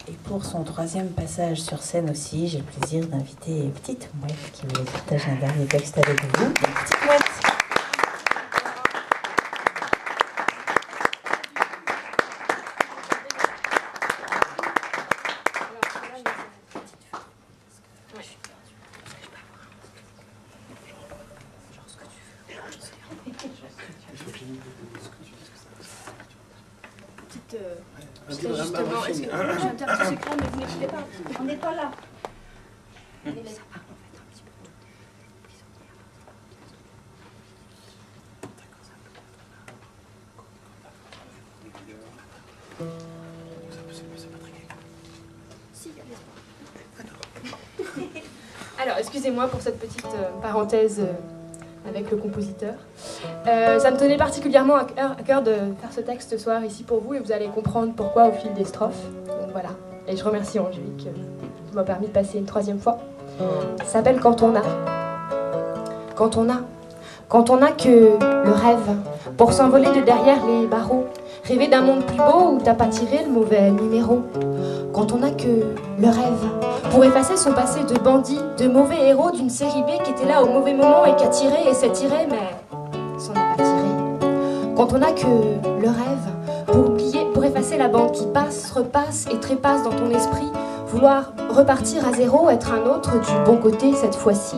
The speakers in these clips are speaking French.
Et pour son troisième passage sur scène aussi, j'ai le plaisir d'inviter Petite Mouette qui voulait partager un dernier texte avec vous. Petite Mouette. Justement, est-ce que j'interdis ce écran, mais vous n'écoutez pas. On n'est pas là. Alors, excusez-moi pour cette petite parenthèse avec le compositeur. Ça me tenait particulièrement à cœur de faire ce texte ce soir ici pour vous et vous allez comprendre pourquoi au fil des strophes. Donc voilà. Et je remercie Angélique qui m'a permis de passer une troisième fois. Ça s'appelle Quand on a. Quand on a. Quand on a que le rêve pour s'envoler de derrière les barreaux. Rêver d'un monde plus beau où t'as pas tiré le mauvais numéro. Quand on a que le rêve pour effacer son passé de bandit, de mauvais héros d'une série B qui était là au mauvais moment et qui a tiré et s'est tiré, mais s'en est pas tiré. Quand on a que le rêve pour oublier, pour effacer la bande qui passe, repasse et trépasse dans ton esprit, vouloir repartir à zéro, être un autre du bon côté cette fois-ci.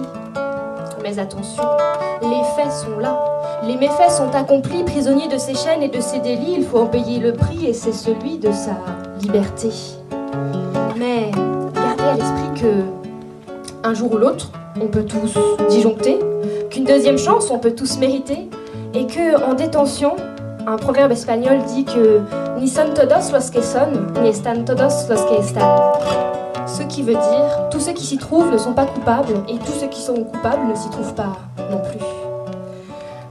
Mais attention, les faits sont là. Les méfaits sont accomplis, prisonniers de ses chaînes et de ses délits. Il faut en payer le prix et c'est celui de sa liberté. Mais gardez à l'esprit que un jour ou l'autre, on peut tous disjoncter, qu'une deuxième chance, on peut tous mériter, et que en détention, un proverbe espagnol dit que ni son todos los que son, ni están todos los que están. Ce qui veut dire, tous ceux qui s'y trouvent ne sont pas coupables, et tous ceux qui sont coupables ne s'y trouvent pas non plus.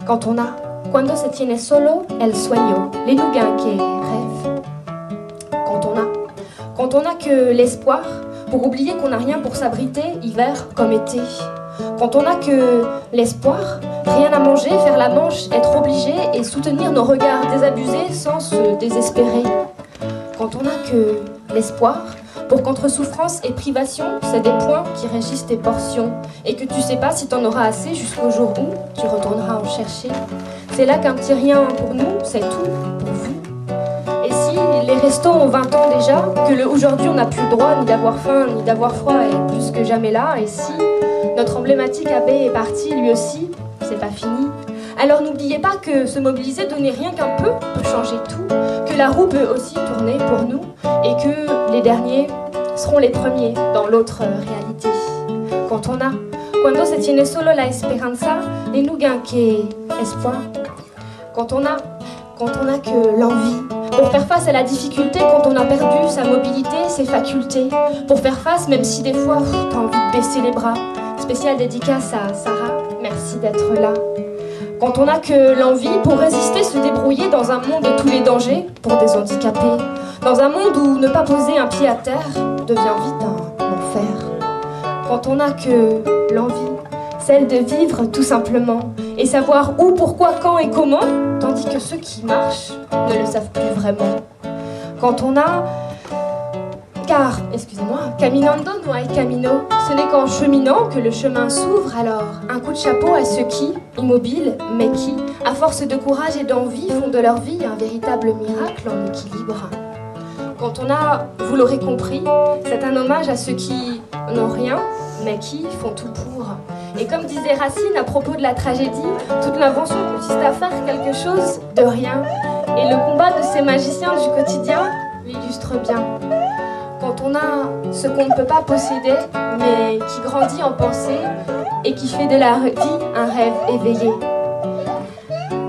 Quand on a, cuando se tiene solo el sueño, les nouguins qui rêvent. Quand on a que l'espoir, pour oublier qu'on n'a rien pour s'abriter, hiver comme été. Quand on a que l'espoir, rien à manger, faire la manche, être obligé et soutenir nos regards désabusés sans se désespérer. Quand on a que l'espoir, pour qu'entre souffrance et privation, c'est des points qui régissent tes portions et que tu sais pas si t'en auras assez jusqu'au jour où tu retourneras en chercher. C'est là qu'un petit rien pour nous, c'est tout pour vous. Et si les restos ont 20 ans déjà, que le aujourd'hui on n'a plus le droit ni d'avoir faim ni d'avoir froid est plus que jamais là, et si notre emblématique abbé est parti lui aussi, c'est pas fini. Alors n'oubliez pas que se mobiliser, donner rien qu'un peu, peut changer tout, que la roue peut aussi tourner pour nous, et que les derniers seront les premiers dans l'autre réalité. Quand on a, cuando se tiene solo la esperanza, les nouguins qui espoir. Quand on a que l'envie, pour faire face à la difficulté quand on a perdu sa mobilité, ses facultés, pour faire face même si des fois t'as envie de baisser les bras. Spéciale dédicace à Sarah, merci d'être là. Quand on a que l'envie pour résister, se débrouiller dans un monde de tous les dangers pour des handicapés. Dans un monde où ne pas poser un pied à terre devient vite un enfer. Quand on a que l'envie, celle de vivre tout simplement, et savoir où, pourquoi, quand et comment, tandis que ceux qui marchent ne le savent plus vraiment. Quand on a... Car, excusez-moi, caminando no hay camino, ce n'est qu'en cheminant que le chemin s'ouvre, alors un coup de chapeau à ceux qui, immobiles, mais qui, à force de courage et d'envie, font de leur vie un véritable miracle en équilibre. Quand on a, vous l'aurez compris, c'est un hommage à ceux qui n'ont rien, mais qui font tout pour. Et comme disait Racine à propos de la tragédie, toute l'invention consiste à faire quelque chose de rien. Et le combat de ces magiciens du quotidien l'illustre bien. Quand on a ce qu'on ne peut pas posséder, mais qui grandit en pensée et qui fait de la vie un rêve éveillé.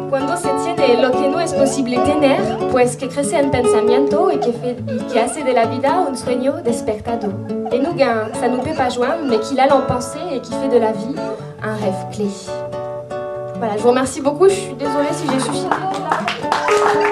Cuando se tiene lo que no es posible tener, pues que crece en pensamiento y que hace de la vida un sueño despertado. Et nous, ça nous peut pas joindre, mais qu'il a en pensée et qui fait de la vie un rêve clé. Voilà, je vous remercie beaucoup, je suis désolée si j'ai chuchoté là.